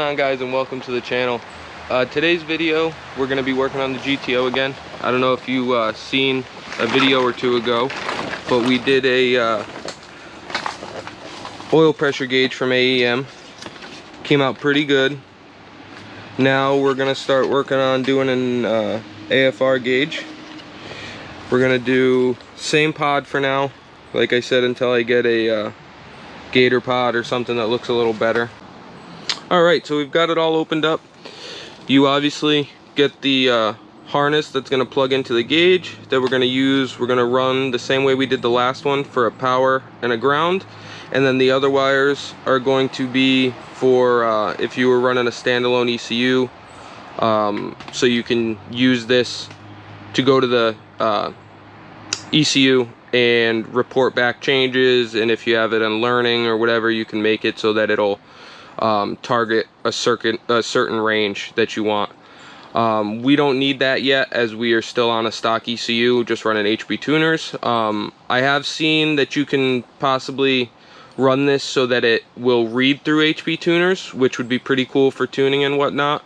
on, guys, and welcome to the channel. Today's video, we're going to be working on the GTO again. I don't know if you seen a video or two ago, but we did a oil pressure gauge from AEM. Came out pretty good. Now we're going to start working on doing an AFR gauge. We're going to do same pod for now, like I said, until I get a gator pod or something that looks a little better. Alright, so we've got it all opened up. You obviously get the harness that's going to plug into the gauge that we're going to use. We're going to run the same way we did the last one for a power and a ground. And then the other wires are going to be for if you were running a standalone ECU. So you can use this to go to the ECU and report back changes, and if you have it in learning or whatever, you can make it so that it'll target a certain range that you want. We don't need that yet, as we are still on a stock ECU, just running HB tuners. I have seen that you can possibly run this so that it will read through HB tuners, which would be pretty cool for tuning and whatnot.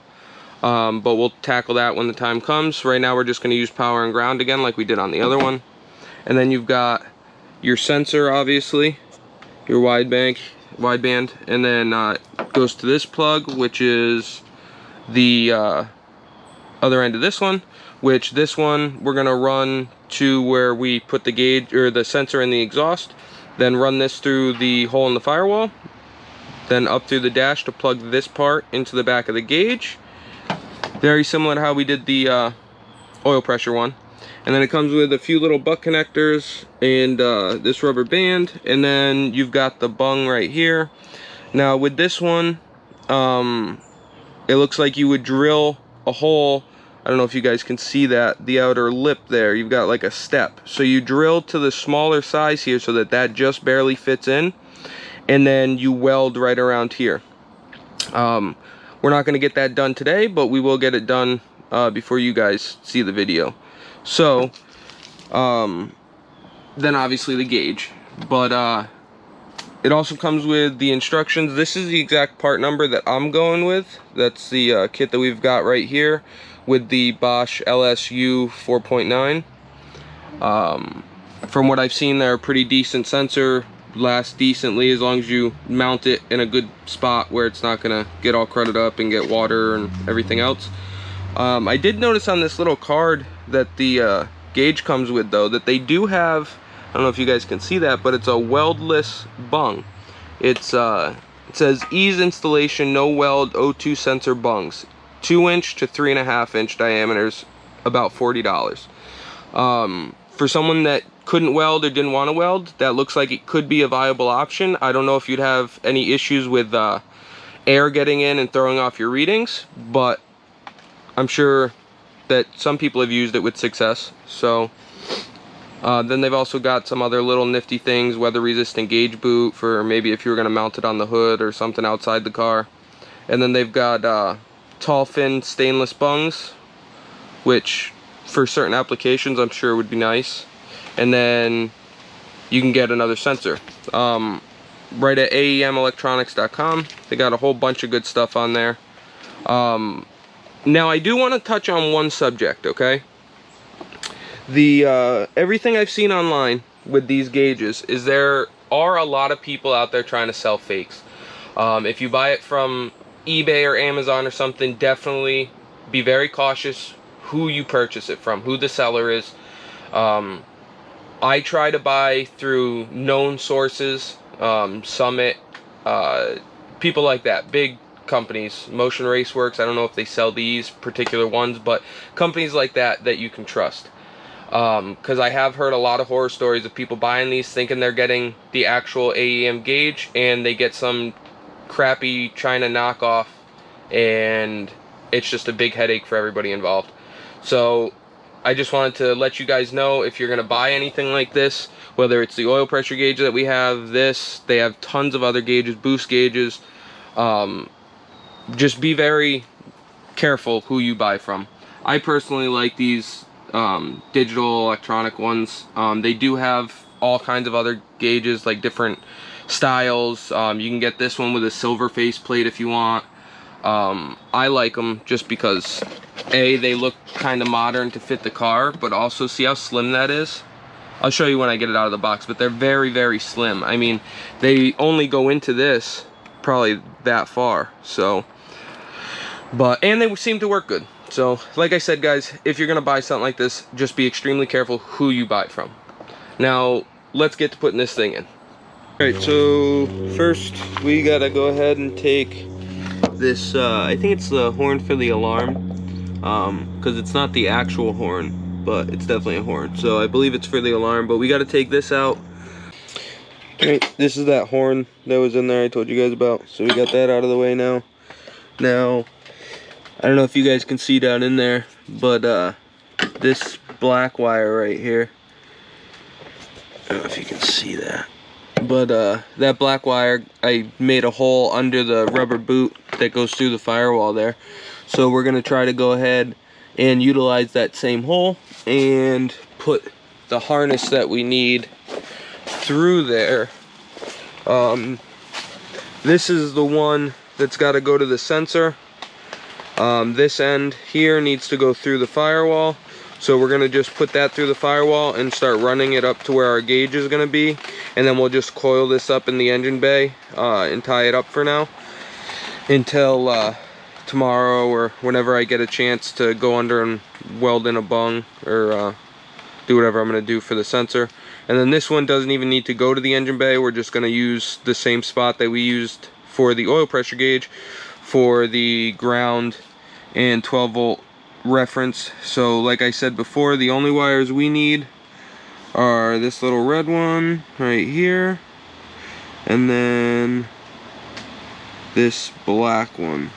But we'll tackle that when the time comes. Right now we're just going to use power and ground again like we did on the other one. And then you've got your sensor, obviously, your wideband, and then it goes to this plug, which is the other end of this one, which this one we're going to run to where we put the gauge or the sensor in the exhaust, then run this through the hole in the firewall, then up through the dash to plug this part into the back of the gauge. Very similar to how we did the oil pressure one. And then it comes with a few little butt connectors and this rubber band, and then you've got the bung right here. Now with this one, it looks like you would drill a hole. I don't know if you guys can see that, the outer lip there, you've got like a step. So you drill to the smaller size here so that that just barely fits in, and then you weld right around here. We're not going to get that done today, but we will get it done before you guys see the video. So, then obviously the gauge, but it also comes with the instructions. This is the exact part number that I'm going with. That's the kit that we've got right here with the Bosch LSU 4.9. From what I've seen, they're a pretty decent sensor, last decently as long as you mount it in a good spot where it's not gonna get all crudted up and get water and everything else. I did notice on this little card that the gauge comes with, though, that they do have, I don't know if you guys can see that, but it's a weldless bung. It's it says ease installation, no weld O2 sensor bungs, 2-inch to 3.5-inch diameters, about $40. For someone that couldn't weld or didn't want to weld, that looks like it could be a viable option. I don't know if you'd have any issues with air getting in and throwing off your readings, but I'm sure that some people have used it with success. So then they've also got some other little nifty things, weather resistant gauge boot for maybe if you were going to mount it on the hood or something outside the car. And then they've got tall fin stainless bungs, which for certain applications I'm sure would be nice. And then you can get another sensor right at AEMelectronics.com. They got a whole bunch of good stuff on there. Now I do want to touch on one subject, okay? The everything I've seen online with these gauges is there are a lot of people out there trying to sell fakes. If you buy it from eBay or Amazon or something, definitely be very cautious who you purchase it from, who the seller is. I try to buy through known sources, Summit, people like that, big companies, Motion Raceworks. I don't know if they sell these particular ones, but companies like that you can trust. Because I have heard a lot of horror stories of people buying these thinking they're getting the actual AEM gauge, and they get some crappy China knockoff, and it's just a big headache for everybody involved. So I just wanted to let you guys know, if you're going to buy anything like this, whether it's the oil pressure gauge that we have, they have tons of other gauges, boost gauges. Just be very careful who you buy from. I personally like these digital electronic ones. They do have all kinds of other gauges, like different styles. You can get this one with a silver face plate if you want. I like them just because A, they look kind of modern to fit the car, but also see how slim that is. I'll show you when I get it out of the box, but they're very, very slim. I mean, they only go into this probably that far, so, and they seem to work good. So, like I said, guys, if you're gonna buy something like this, just be extremely careful who you buy from. Now, let's get to putting this thing in. All right, so first we gotta go ahead and take this, I think it's the horn for the alarm, because it's not the actual horn, but it's definitely a horn. So I believe it's for the alarm, but we got to take this out. All right, this is that horn that was in there I told you guys about. So we got that out of the way now. Now, I don't know if you guys can see down in there, but this black wire right here, I don't know if you can see that, but that black wire, I made a hole under the rubber boot that goes through the firewall there. So we're gonna try to go ahead and utilize that same hole and put the harness that we need through there. This is the one that's got to go to the sensor. This end here needs to go through the firewall, so we're gonna just put that through the firewall and start running it up to where our gauge is gonna be, and then we'll just coil this up in the engine bay and tie it up for now until tomorrow or whenever I get a chance to go under and weld in a bung or do whatever I'm going to do for the sensor. And then this one doesn't even need to go to the engine bay. We're just going to use the same spot that we used for the oil pressure gauge for the ground and 12 volt reference. So like I said before, the only wires we need are this little red one right here and then this black one.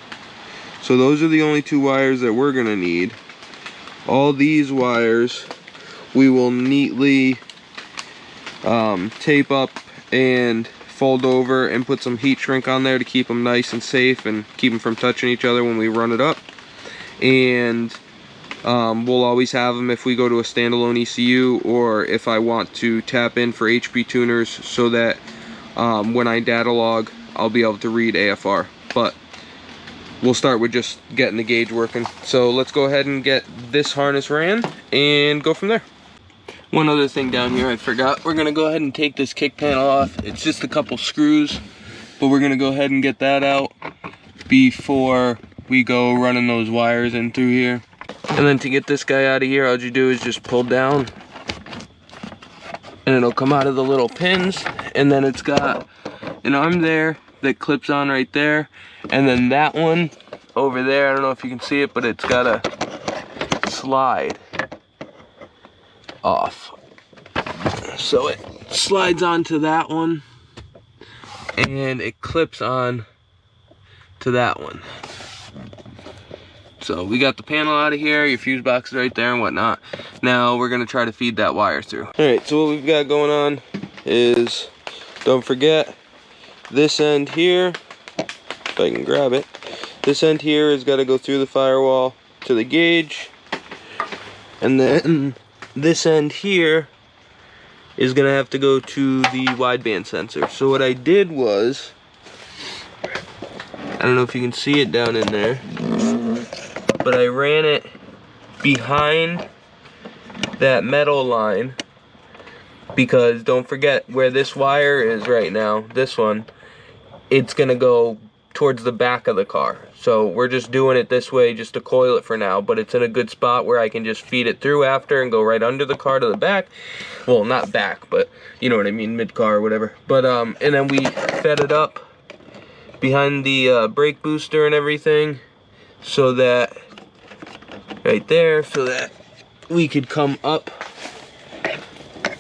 So those are the only two wires that we're gonna need. All these wires we will neatly tape up and fold over and put some heat shrink on there to keep them nice and safe and keep them from touching each other when we run it up. And we'll always have them if we go to a standalone ECU, or if I want to tap in for HP tuners so that when I data log I'll be able to read AFR. But we'll start with just getting the gauge working. So let's go ahead and get this harness ran and go from there. One other thing down here I forgot, we're gonna go ahead and take this kick panel off. It's just a couple screws, but we're gonna go ahead and get that out before we go running those wires in through here. And then to get this guy out of here, all you do is just pull down and it'll come out of the little pins, and then it's got an arm there that clips on right there, and then that one over there, I don't know if you can see it, but it's got a slide off. So it slides onto that one and it clips on to that one. So we got the panel out of here, your fuse box is right there and whatnot. Now we're gonna try to feed that wire through. All right, so what we've got going on is, don't forget, this end here, if I can grab it, this end here has got to go through the firewall to the gauge, and then this end here is going to have to go to the wideband sensor. So what I did was, I don't know if you can see it down in there, but I ran it behind that metal line, because don't forget where this wire is right now, this one, it's gonna go towards the back of the car. So we're just doing it this way just to coil it for now, but it's in a good spot where I can just feed it through after and go right under the car to the back. Well, not back, but you know what I mean, mid-car or whatever. But and then we fed it up behind the brake booster and everything, so that right there, so that we could come up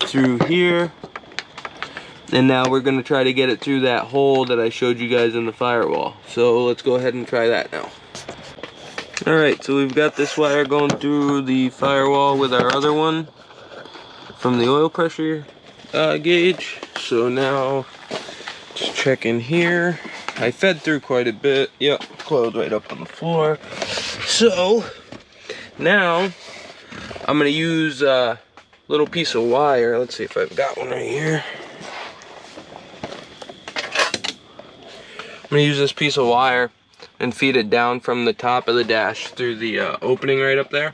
through here. And now we're going to try to get it through that hole that I showed you guys in the firewall. So let's go ahead and try that now. Alright, so we've got this wire going through the firewall with our other one from the oil pressure gauge. So now, just check in here. I fed through quite a bit. Yep, coiled right up on the floor. So, now, I'm going to use a little piece of wire. Let's see if I've got one right here. I'm going to use this piece of wire and feed it down from the top of the dash through the opening right up there.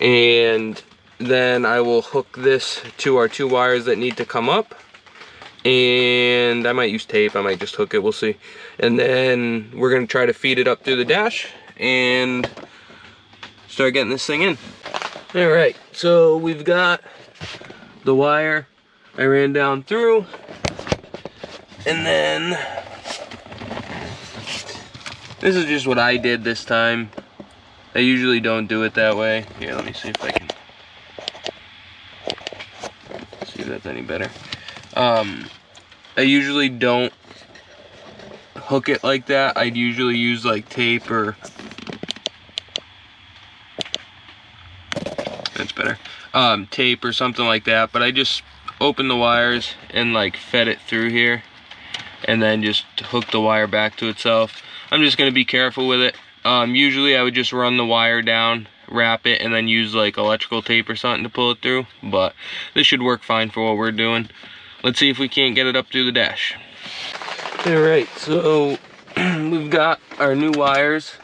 And then I will hook this to our 2 wires that need to come up. And I might use tape, I might just hook it, we'll see. And then we're gonna try to feed it up through the dash and start getting this thing in. All right, so we've got the wire I ran down through, and then this is just what I did this time. I usually don't do it that way. Here, let me see if I can see if that's any better. I usually don't hook it like that. I'd usually use like tape or that's better. Tape or something like that, but I just opened the wires and like fed it through here and then just hook the wire back to itself. I'm just gonna be careful with it. Usually I would just run the wire down, wrap it, and then use like electrical tape or something to pull it through, but this should work fine for what we're doing. Let's see if we can't get it up through the dash. All right, so we've got our new wires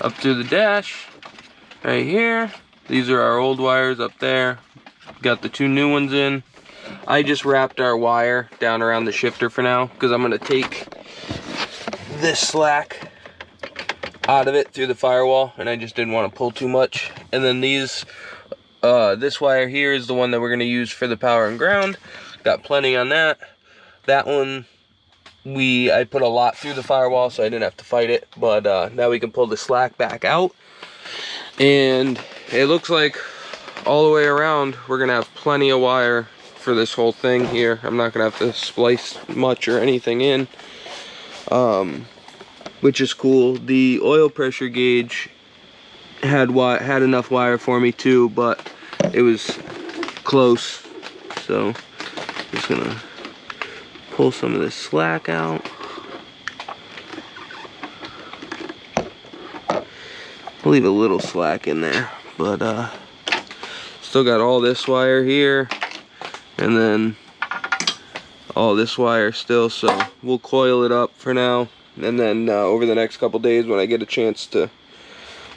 up through the dash right here. These are our old wires up there. Got the 2 new ones in. I just wrapped our wire down around the shifter for now because I'm gonna take this slack out of it through the firewall, and I just didn't want to pull too much. And then these, this wire here is the one that we're gonna use for the power and ground. Got plenty on that. That one, I put a lot through the firewall so I didn't have to fight it, but now we can pull the slack back out. And it looks like all the way around we're gonna have plenty of wire for this whole thing here. I'm not gonna have to splice much or anything in, which is cool. The oil pressure gauge had enough wire for me too, but it was close, so just gonna pull some of this slack out. I'll leave a little slack in there, but still got all this wire here and then all this wire still, so we'll coil it up for now, and then over the next couple days when I get a chance to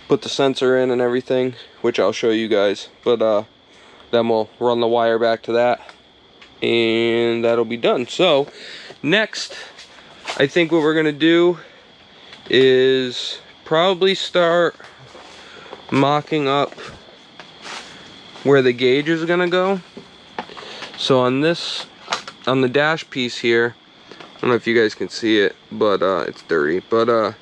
put the sensor in and everything, which I'll show you guys, but then we'll run the wire back to that and that'll be done. So next, I think what we're gonna do is probably start mocking up where the gauge is gonna go. So on the dash piece here, I don't know if you guys can see it, but it's dirty, but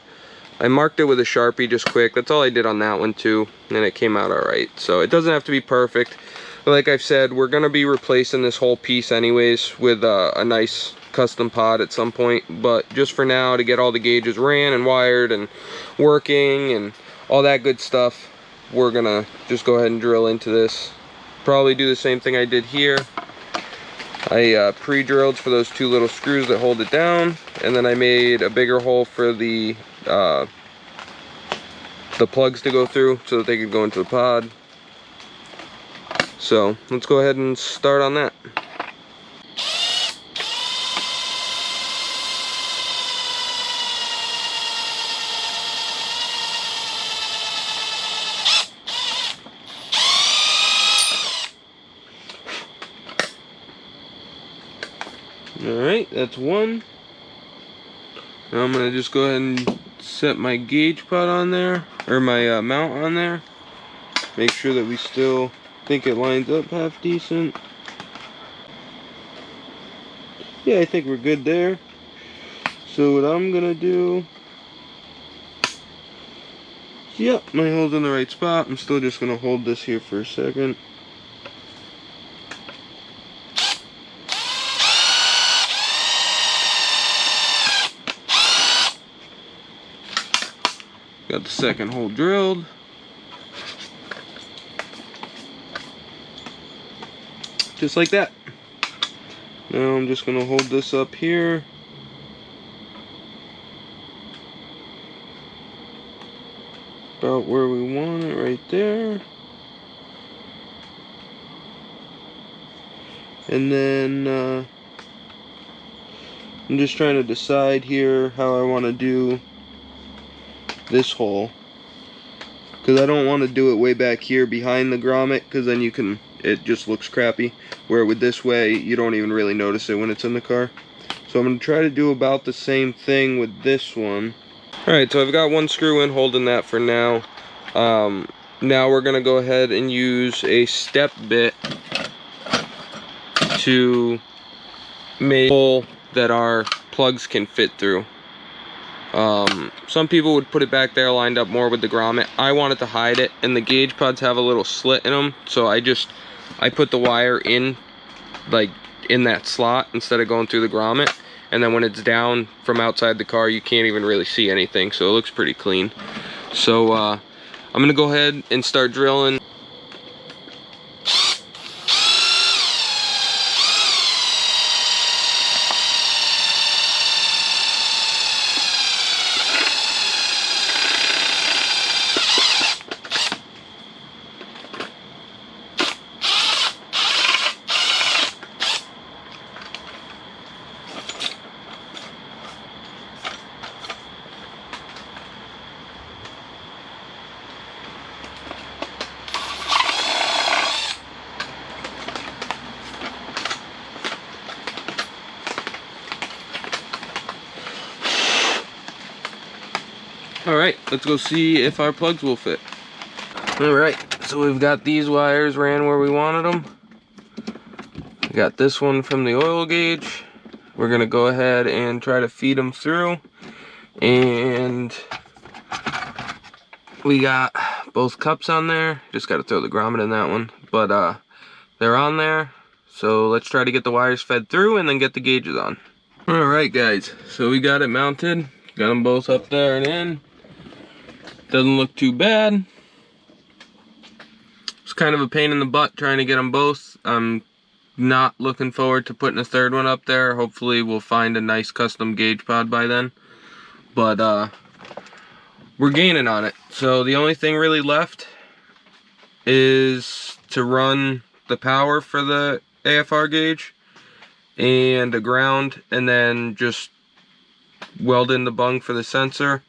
I marked it with a Sharpie just quick. That's all I did on that one too, and it came out all right. So it doesn't have to be perfect. But like I've said, we're gonna be replacing this whole piece anyways with a nice custom pod at some point. But just for now, to get all the gauges ran and wired and working and all that good stuff, we're gonna just go ahead and drill into this. Probably do the same thing I did here. I pre-drilled for those 2 little screws that hold it down, and then I made a bigger hole for the plugs to go through so that they could go into the pod. So let's go ahead and start on that. Alright, that's one. Now I'm going to just go ahead and set my gauge pot on there, or my mount on there. Make sure that we still think it lines up half decent. Yeah, I think we're good there. So what I'm going to do... Yep, my hole's in the right spot. I'm still just going to hold this here for a second. Got the second hole drilled. Just like that. Now I'm just going to hold this up here. About where we want it, right there. And then I'm just trying to decide here how I want to do this hole, because I don't want to do it way back here behind the grommet, because then it just looks crappy, where with this way you don't even really notice it when it's in the car. So I'm going to try to do about the same thing with this one. Alright, so I've got one screw in holding that for now. Now we're going to go ahead and use a step bit to make a hole that our plugs can fit through. Some people would put it back there lined up more with the grommet. I wanted to hide it, and the gauge pods have a little slit in them, so I put the wire in, like, in that slot instead of going through the grommet, and then when it's down from outside the car you can't even really see anything, so it looks pretty clean. So I'm gonna go ahead and start drilling. Alright, let's go see if our plugs will fit. Alright, so we've got these wires ran where we wanted them. We got this one from the oil gauge. We're going to go ahead and try to feed them through. And we got both cups on there. Just got to throw the grommet in that one. But they're on there. So let's try to get the wires fed through and then get the gauges on. Alright guys, so we got it mounted. Got them both up there and in. Doesn't look too bad. It's kind of a pain in the butt trying to get them both. I'm not looking forward to putting a third one up there. Hopefully we'll find a nice custom gauge pod by then. But we're gaining on it. So the only thing really left is to run the power for the AFR gauge and a ground, and then just weld in the bung for the sensor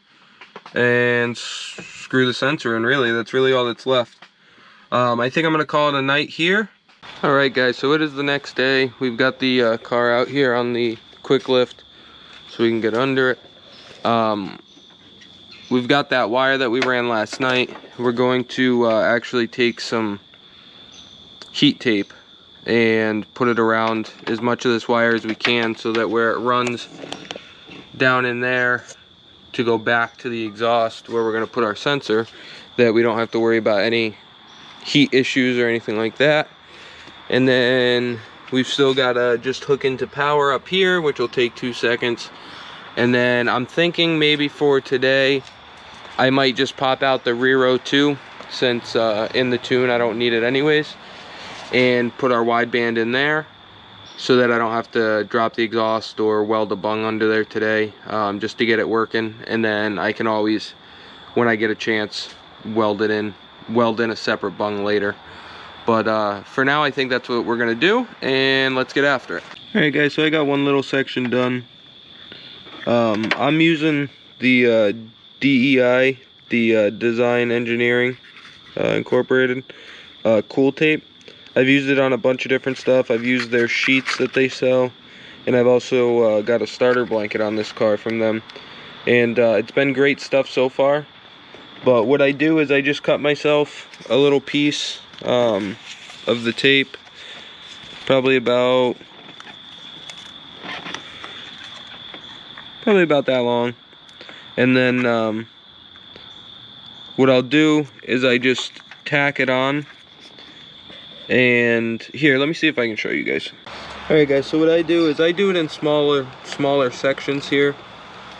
and screw the sensor in. Really, that's really all that's left. I think I'm gonna call it a night here. Alright guys, so it is the next day. We've got the car out here on the quick lift so we can get under it. We've got that wire that we ran last night. We're going to actually take some heat tape and put it around as much of this wire as we can, so that where it runs down in there to go back to the exhaust where we're going to put our sensor, that we don't have to worry about any heat issues or anything like that. And then we've still got to just hook into power up here, which will take 2 seconds. And then I'm thinking maybe for today I might just pop out the rear O2, since in the tune I don't need it anyways, and put our wideband in there, so that I don't have to drop the exhaust or weld a bung under there today, just to get it working. And then I can always, when I get a chance, weld in a separate bung later. But for now I think that's what we're gonna do, and let's get after it. Alright guys, so I got one little section done. I'm using the DEI, the Design Engineering Incorporated cool tape. I've used it on a bunch of different stuff. I've used their sheets that they sell, and I've also got a starter blanket on this car from them, and it's been great stuff so far. But what I do is I just cut myself a little piece of the tape, probably about that long, and then what I'll do is I just tack it on. And here, let me see if I can show you guys. Alright guys, so what I do is I do it in smaller sections here.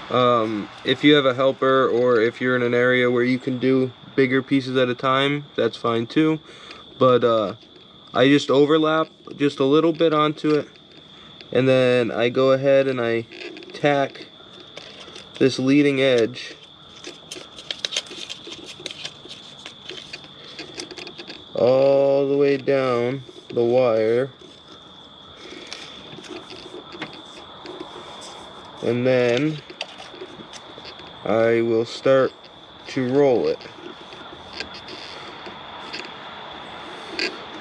If you have a helper, or if you're in an area where you can do bigger pieces at a time, that's fine too. But I just overlap just a little bit onto it, and then I go ahead and I tack this leading edge all the way down the wire, and then I will start to roll it.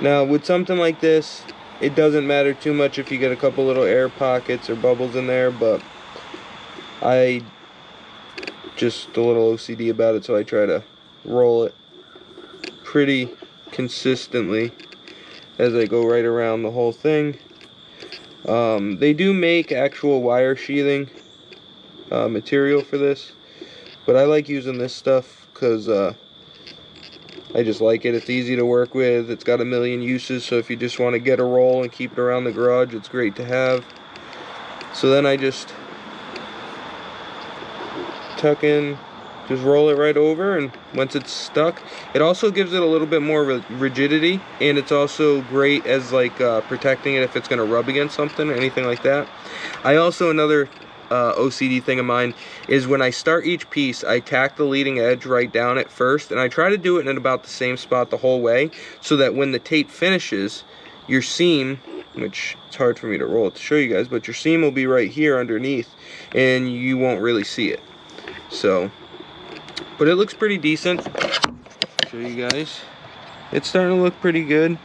Now with something like this, it doesn't matter too much if you get a couple little air pockets or bubbles in there, but I just a little OCD about it, so I try to roll it pretty consistently as I go right around the whole thing. They do make actual wire sheathing material for this, but I like using this stuff because I just like it. It's easy to work with. It's got a million uses, so if you just want to get a roll and keep it around the garage, it's great to have. So then I just tuck in, just roll it right over, and once it's stuck, it also gives it a little bit more rigidity, and it's also great as like protecting it if it's going to rub against something or anything like that. I also, another OCD thing of mine is when I start each piece, I tack the leading edge right down at first, and I try to do it in about the same spot the whole way, so that when the tape finishes, your seam, which it's hard for me to roll it to show you guys, but your seam will be right here underneath, and you won't really see it. So, but it looks pretty decent. I'll show you guys. It's starting to look pretty good.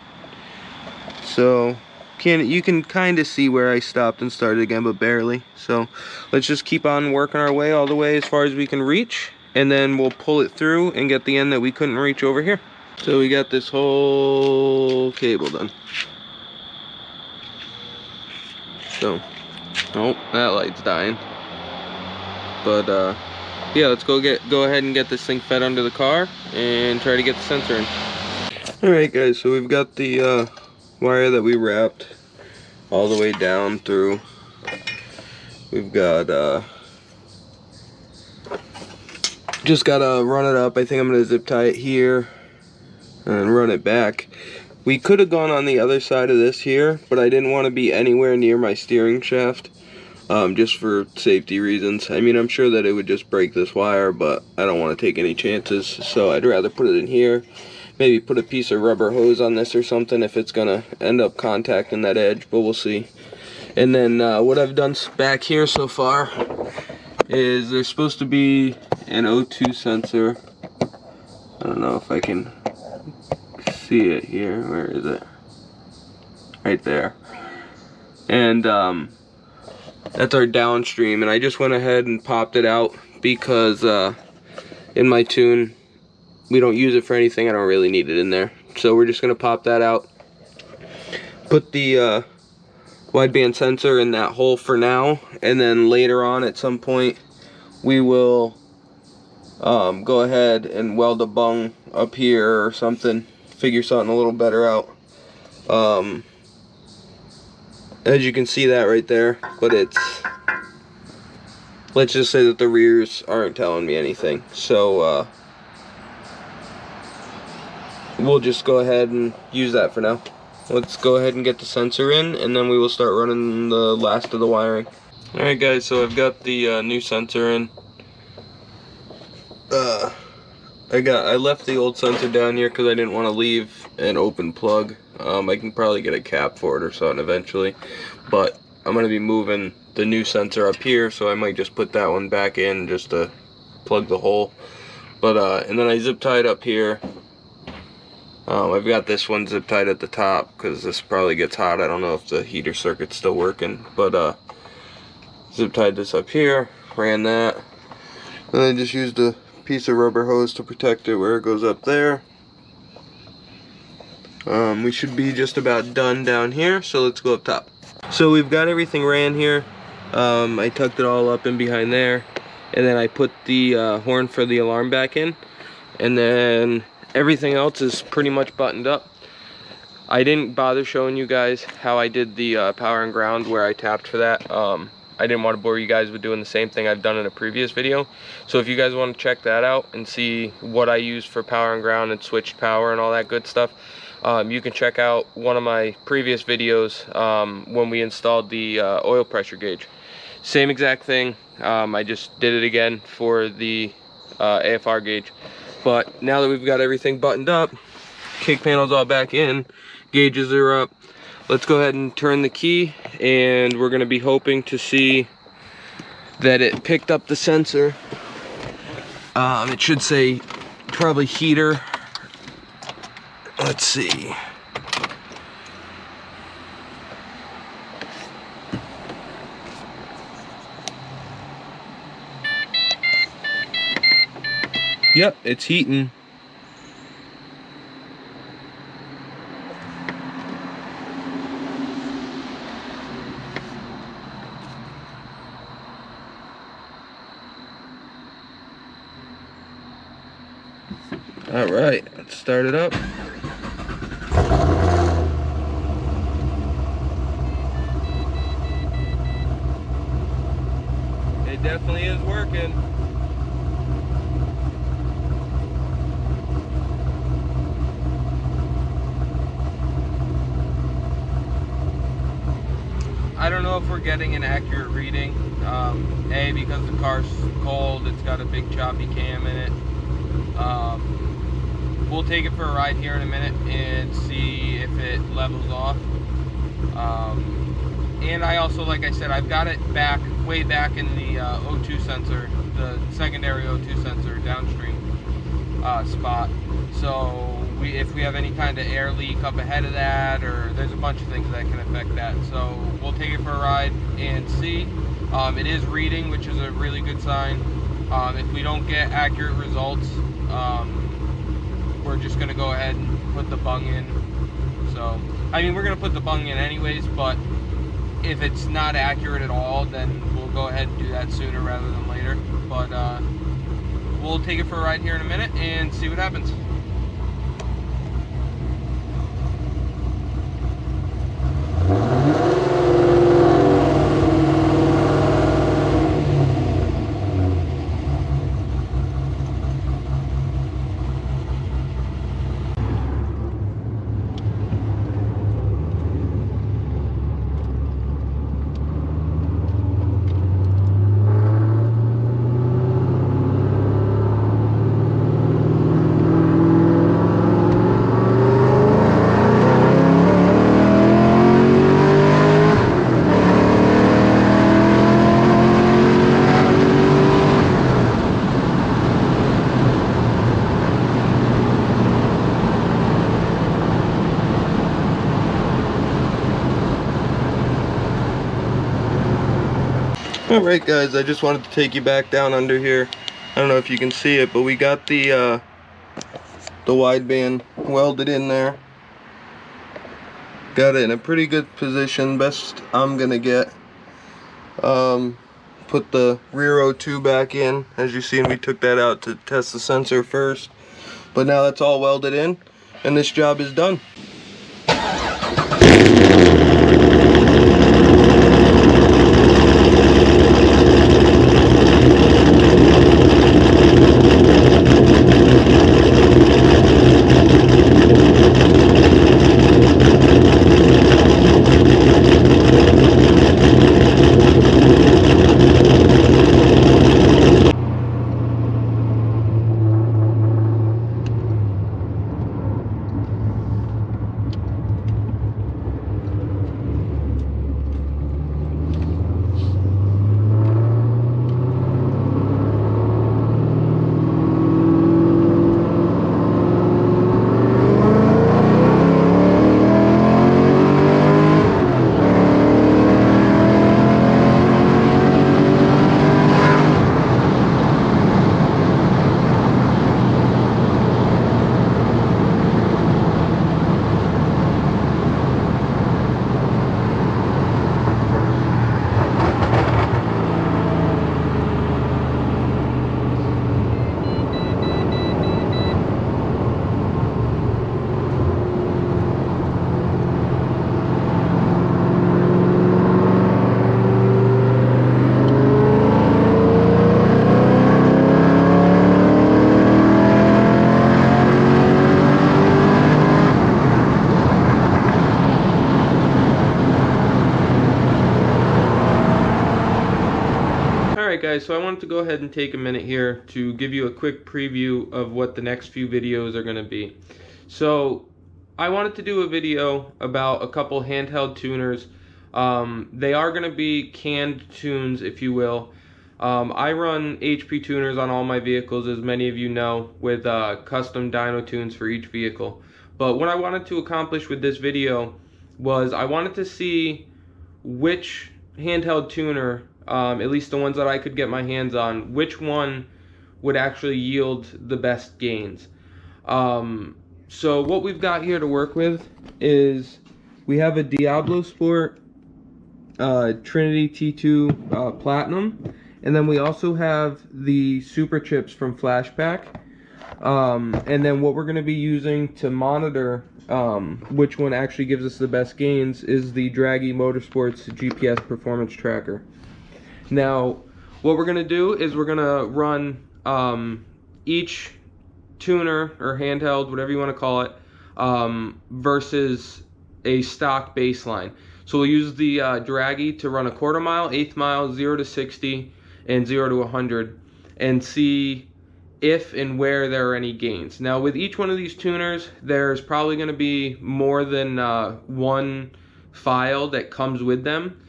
So you can kind of see where I stopped and started again, but barely. So let's just keep on working our way all the way as far as we can reach, and then we'll pull it through and get the end that we couldn't reach over here. So we got this whole cable done. So, oh, that light's dying. But yeah, let's go ahead and get this thing fed under the car and try to get the sensor in. Alright guys, so we've got the wire that we wrapped all the way down through. We've got just gotta run it up. I think I'm gonna zip tie it here and run it back. We could have gone on the other side of this here, but I didn't want to be anywhere near my steering shaft, just for safety reasons. I mean, I'm sure that it would just break this wire, but I don't want to take any chances, so I'd rather put it in here. Maybe put a piece of rubber hose on this or something if it's gonna end up contacting that edge, but we'll see. And then what I've done back here so far is there's supposed to be an O2 sensor. I don't know if I can see it here. Where is it? Right there. And that's our downstream, and I just went ahead and popped it out because in my tune we don't use it for anything. I don't really need it in there, so we're just gonna pop that out, put the wideband sensor in that hole for now, and then later on at some point we will go ahead and weld a bung up here or something, figure something a little better out. As you can see that right there, but it's, let's just say that the rears aren't telling me anything, so we'll just go ahead and use that for now. Let's go ahead and get the sensor in, and then we will start running the last of the wiring. Alright guys, so I've got the new sensor in. I left the old sensor down here because I didn't want to leave an open plug. I can probably get a cap for it or something eventually, but I'm going to be moving the new sensor up here, so I might just put that one back in just to plug the hole. But and then I zip tied up here. I've got this one zip tied at the top because this probably gets hot. I don't know if the heater circuit's still working, but zip tied this up here, ran that, and I just used a piece of rubber hose to protect it where it goes up there. We should be just about done down here, so let's go up top. So we've got everything ran here. I tucked it all up in behind there, and then I put the horn for the alarm back in, and then everything else is pretty much buttoned up. I didn't bother showing you guys how I did the power and ground where I tapped for that. I didn't want to bore you guys with doing the same thing I've done in a previous video. So if you guys want to check that out and see what I used for power and ground and switched power and all that good stuff, you can check out one of my previous videos when we installed the oil pressure gauge. Same exact thing. I just did it again for the AFR gauge. But now that we've got everything buttoned up, kick panels all back in, gauges are up, let's go ahead and turn the key, and we're going to be hoping to see that it picked up the sensor It should say probably heater. Let's see. Yep, it's heating. All right, let's start it up. It definitely is working. I don't know if we're getting an accurate reading. A, because the car's cold, it's got a big choppy cam in it. We'll take it for a ride here in a minute and see if it levels off. And I also, like I said, I've got it way back in the O2 sensor, the secondary O2 sensor downstream spot. So if we have any kind of air leak up ahead of that, or there's a bunch of things that can affect that. So we'll take it for a ride and see. It is reading, which is a really good sign. If we don't get accurate results, we're just gonna go ahead and put the bung in. So, I mean, we're gonna put the bung in anyways, but if it's not accurate at all, then we'll go ahead and do that sooner rather than later. But we'll take it for a ride here in a minute and see what happens. Alright guys, I just wanted to take you back down under here. I don't know if you can see it, but we got the wideband welded in there. Got it in a pretty good position, best I'm gonna get. Put the rear O2 back in. As you seen, we took that out to test the sensor first. But now that's all welded in, and this job is done. Alright guys, so I wanted to go ahead and take a minute here to give you a quick preview of what the next few videos are going to be. So I wanted to do a video about a couple handheld tuners. They are going to be canned tunes, if you will. I run HP tuners on all my vehicles, as many of you know, with custom dyno tunes for each vehicle. But what I wanted to accomplish with this video was I wanted to see which handheld tuner, at least the ones that I could get my hands on, which one would actually yield the best gains. So what we've got here to work with is we have a Diablo Sport Trinity T2 Platinum, and then we also have the Super Chips from Flashback. And then what we're going to be using to monitor which one actually gives us the best gains is the Draghi Motorsports GPS performance tracker. Now, what we're going to do is we're going to run each tuner or handheld, whatever you want to call it, versus a stock baseline. So we'll use the Draghi to run a quarter mile, eighth mile, 0 to 60, and 0 to 100, and see if and where there are any gains. Now, with each one of these tuners, there's probably going to be more than one file that comes with them.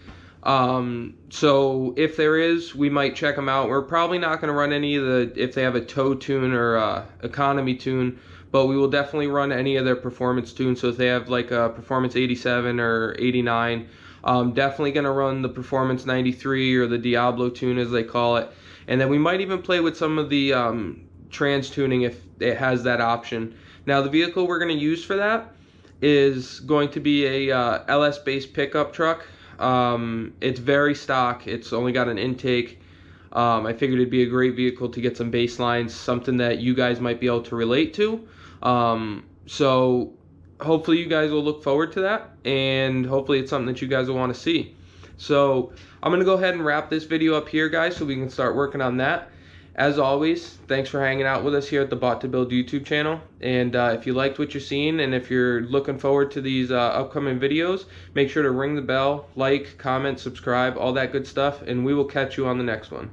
So if there is, we might check them out. We're probably not going to run any of the, if they have a tow tune or economy tune, but we will definitely run any of their performance tunes. So if they have like a performance 87 or 89, definitely going to run the performance 93 or the Diablo tune as they call it. And then we might even play with some of the trans tuning if it has that option. Now, the vehicle we're going to use for that is going to be a LS based pickup truck. It's very stock. It's only got an intake. I figured it'd be a great vehicle to get some baselines, something that you guys might be able to relate to. So hopefully you guys will look forward to that, and hopefully it's something that you guys will want to see. So I'm going to go ahead and wrap this video up here, guys, so we can start working on that. As always, thanks for hanging out with us here at the Bought to Build YouTube channel. And if you liked what you're seeing, and if you're looking forward to these upcoming videos, make sure to ring the bell, like, comment, subscribe, all that good stuff, and we will catch you on the next one.